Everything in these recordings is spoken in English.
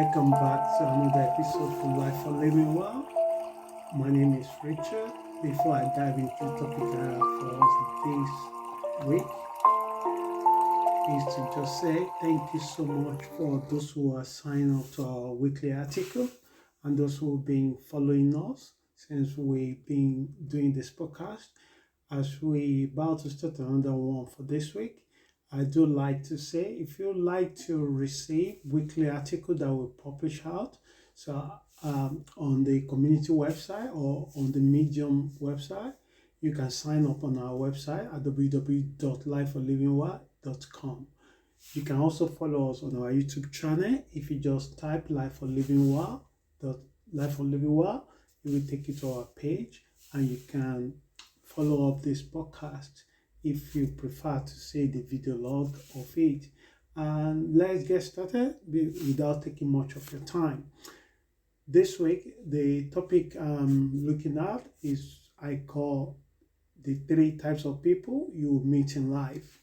Welcome back to another episode from Life for Living Well. My name is Richard. Before I dive into the topic I have for us this week, is to just say thank you so much for those who are signing up to our weekly article and those who have been following us since we've been doing this podcast. As we about to start another one for this week, I do like to say if you like to receive weekly article that we publish out, so on the community website or on the Medium website, you can sign up on our website at www.lifeforlivingwell.com. You can also follow us on our YouTube channel. If you just type Life for Living Well, Life for Living Well, it will take you to our page and you can follow up this podcast if you prefer to see the video log of it. And let's get started without taking much of your time. This week, the topic I'm looking at is I call the 3 types of people you meet in life.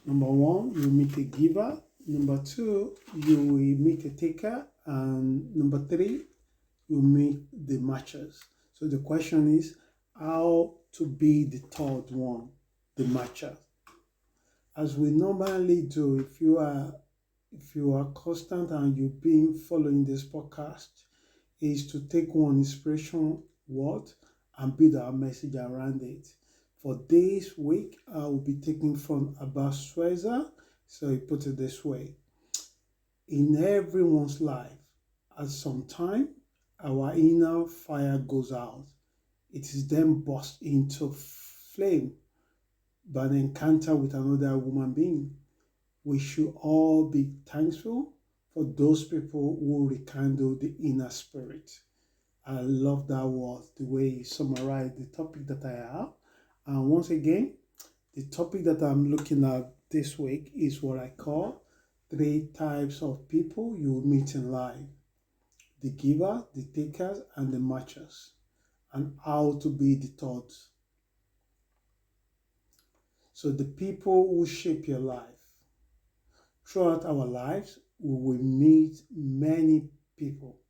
Number 1, you meet a giver. Number 2, you will meet a taker. And number 3, you meet the matchers. So the question is how to be the third one, the matcher. As we normally do, if you are constant and you've been following this podcast, is to take one inspiration word and build our message around it. For this week, I will be taking from Abba Sweza. So he put it this way: in everyone's life, at some time, our inner fire goes out. It is then burst into flame by an encounter with another human being. We should all be thankful for those people who rekindle the inner spirit. I love that word, the way he summarized the topic that I have. And once again, the topic that I'm looking at this week is what I call 3 types of people you will meet in life: the giver, the takers, and the matchers, and how to be the third. So the people who shape your life. Throughout our lives, we will meet many people,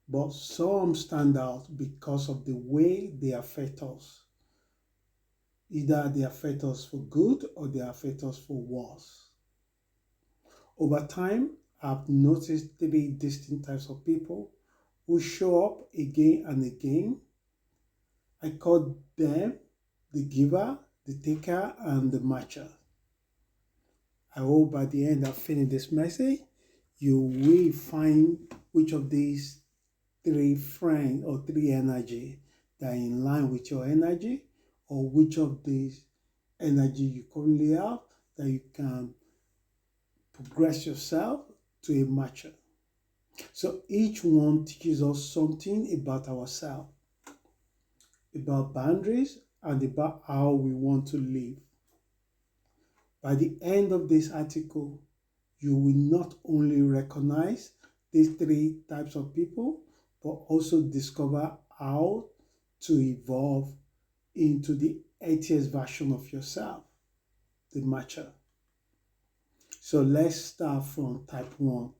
but some stand out because of the way they affect us. Either they affect us for good or they affect us for worse. Over time, I've noticed 3 distinct types of people who show up again and again. I call them the giver, the taker, and the matcher. I hope by the end of finishing this message, you will find which of these 3 friends or 3 energy that are in line with your energy, or which of these energy you currently have that you can progress yourself to a matcher. So each one teaches us something about ourselves, about boundaries, and about how we want to live. By the end of this article, you will not only recognize these 3 types of people, but also discover how to evolve into the healthiest version of yourself, the matcher. So let's start from type 1.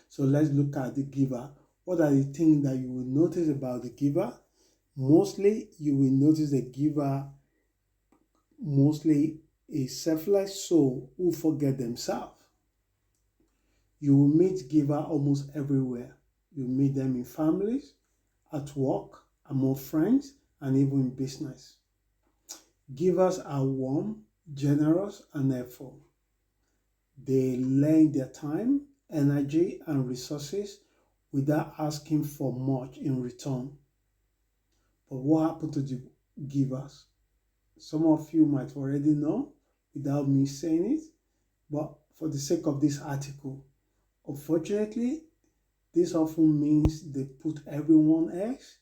So let's look at the giver. What are the things that you will notice about the giver? Mostly, you will notice the giver mostly a selfless soul who forget themselves. You will meet giver almost everywhere. You meet them in families, at work, among friends, and even in business. Givers are warm, generous, and helpful. They lend their time, energy, and resources without asking for much in return. But what happened to the givers? Some of you might already know without me saying it, but for the sake of this article, unfortunately, this often means they put everyone else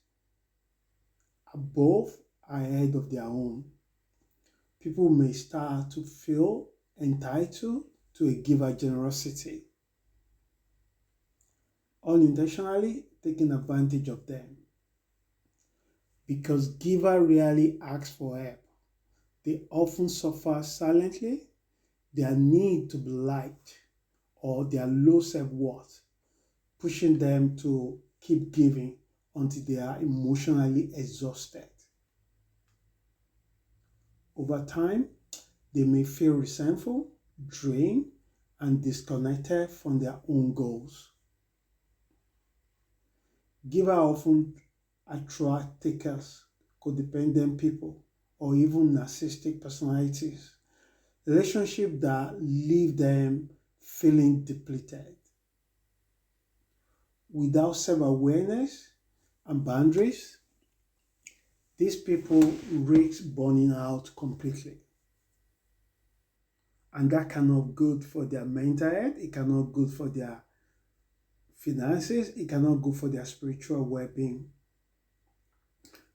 above, ahead of their own. People may start to feel entitled to a giver generosity, unintentionally taking advantage of them. Because giver rarely asks for help, they often suffer silently their need to be liked, or their low self-worth, pushing them to keep giving until they are emotionally exhausted. Over time, they may feel resentful, drained, and disconnected from their own goals. Givers often attract takers, codependent people, or even narcissistic personalities, relationships that leave them feeling depleted. Without self-awareness and boundaries, these people risk burning out completely. And that cannot good for their mental health, it cannot good for their finances, it cannot good for their spiritual well-being.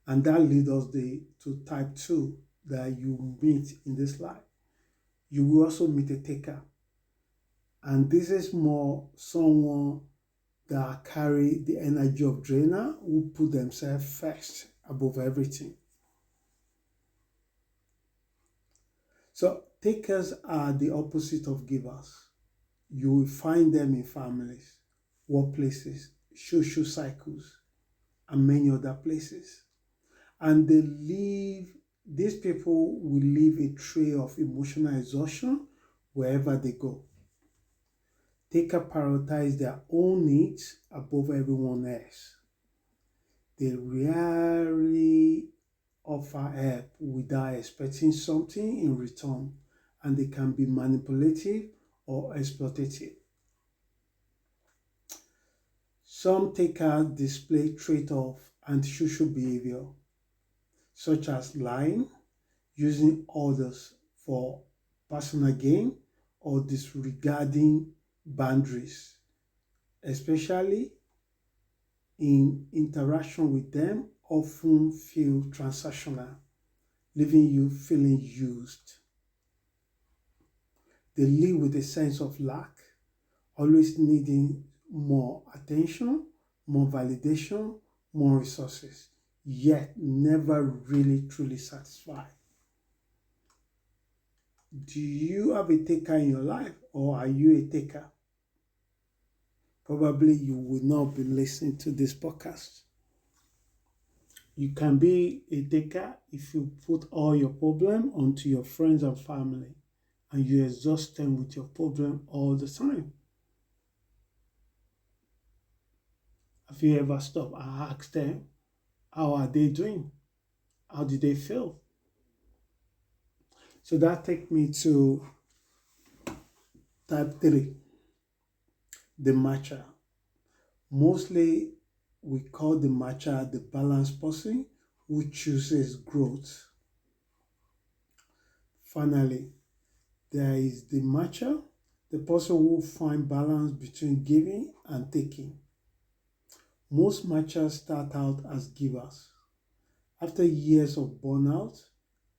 And that leads us to type 2 that you meet in this life. You will also meet a taker. And this is more someone that carry the energy of drainer, who put themselves first above everything. So takers are the opposite of givers. You will find them in families, workplaces, social cycles, and many other places. And these people will leave a trail of emotional exhaustion wherever they go. Takers prioritize their own needs above everyone else. They rarely offer help without expecting something in return, and they can be manipulative or exploitative. Some takers display traits of antisocial behavior, such as lying, using others for personal gain, or disregarding boundaries, especially in interaction with them, often feel transactional, leaving you feeling used. They live with a sense of lack, always needing more attention, more validation, more resources, yet never really truly satisfied. Do you have a taker in your life, or are you a taker? Probably you will not be listening to this podcast. You can be a taker if you put all your problem onto your friends and family and you exhaust them with your problem all the time. Have you ever stopped and asked them, how are they doing? How did they feel? So that takes me to type 3, the matcher. Mostly we call the matcher the balanced person who chooses growth. Finally, there is the matcher, the person who finds balance between giving and taking. Most matchers start out as givers. After years of burnout,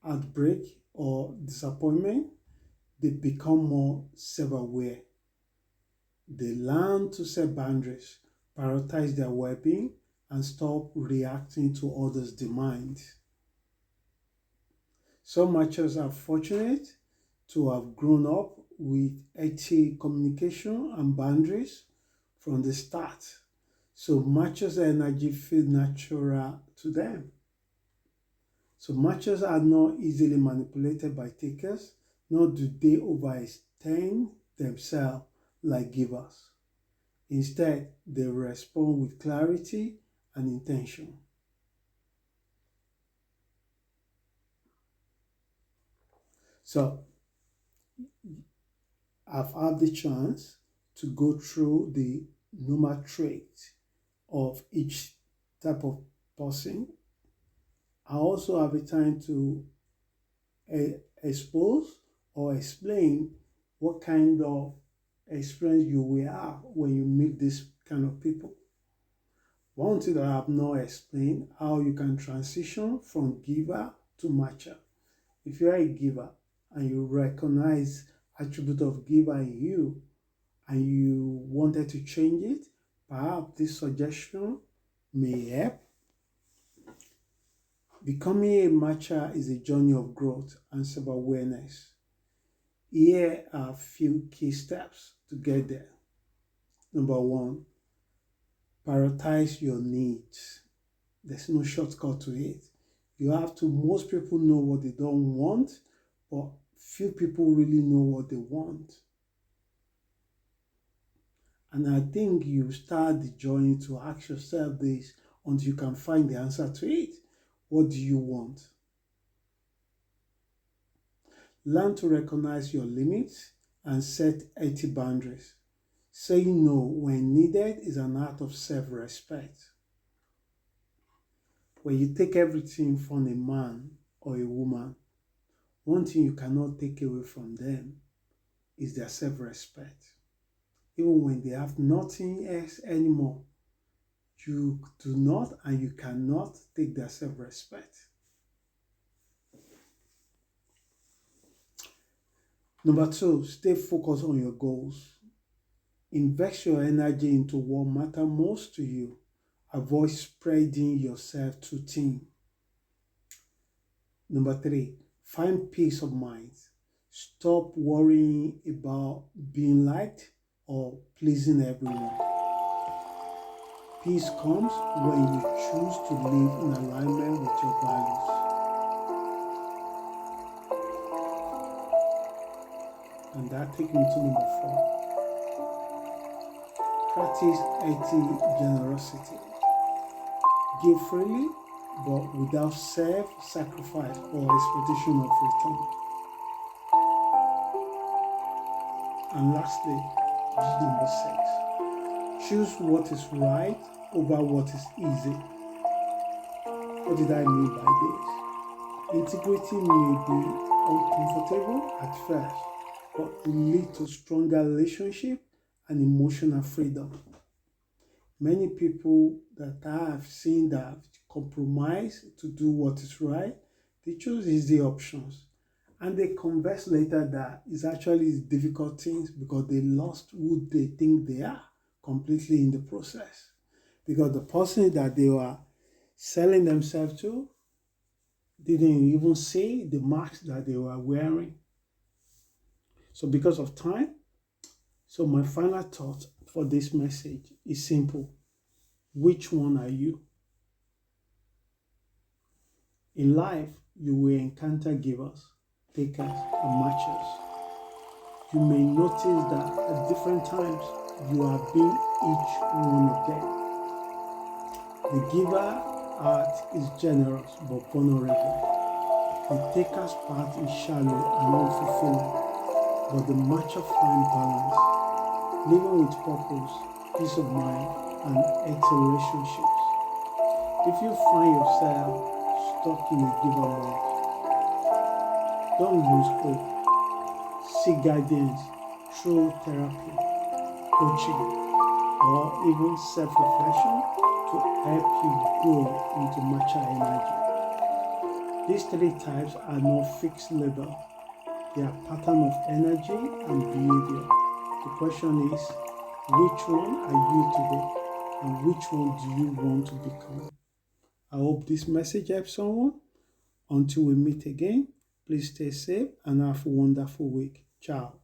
heartbreak, or disappointment, they become more self-aware. They learn to set boundaries, prioritize their well-being, and stop reacting to others' demands. Some matchers are fortunate to have grown up with healthy communication and boundaries from the start. So matchers' energy feels natural to them. So matchers are not easily manipulated by takers, nor do they overextend themselves like givers. Instead, they respond with clarity and intention. So I've had the chance to go through the normal traits of each type of person. I also have a time to expose or explain what kind of experience you will have when you meet this kind of people. One thing that I have not explained, how you can transition from giver to matcher. If you are a giver and you recognize attribute of giver in you and you wanted to change it, perhaps this suggestion may help. Becoming a matcher is a journey of growth and self-awareness. Here are a few key steps to get there. Number one, prioritize your needs. There's no shortcut to it. Most people know what they don't want, but few people really know what they want. And I think you start the journey to ask yourself this until you can find the answer to it. What do you want? Learn to recognize your limits and set healthy boundaries. Saying no when needed is an act of self-respect. When you take everything from a man or a woman, one thing you cannot take away from them is their self-respect. Even when they have nothing else anymore, you do not and you cannot take their self-respect. Number two, stay focused on your goals. Invest your energy into what matters most to you. Avoid spreading yourself too thin. Number three, find peace of mind. Stop worrying about being liked or pleasing everyone. Peace comes when you choose to live in alignment with your values. And that takes me to number four. Practice healthy generosity. Give freely, but without self-sacrifice or expectation of return. And lastly, number six. Choose what is right over what is easy. What did I mean by this? Integrity may be uncomfortable at first, but will lead to stronger relationship and emotional freedom. Many people that I have seen that compromise to do what is right, they choose easy options. And they converse later that it's actually difficult things because they lost who they think they are completely in the process. Because the person that they were selling themselves to didn't even see the marks that they were wearing. So because of time, so my final thought for this message is simple. Which one are you? In life, you will encounter givers, takers, and matchers. You may notice that at different times, you have been each one of them. The giver heart is generous but vulnerable. The taker's part is shallow and unfulfilling, but the matcher finds balance, living with purpose, peace of mind, and healthy relationships. If you find yourself stuck in a giver mode, don't lose hope. Seek guidance through therapy, coaching, or even self-reflection to help you grow into mature energy. These three types are not fixed label. They are pattern of energy and behavior. The question is, which one are you today? And which one do you want to become? I hope this message helps someone. Until we meet again, please stay safe and have a wonderful week. Ciao.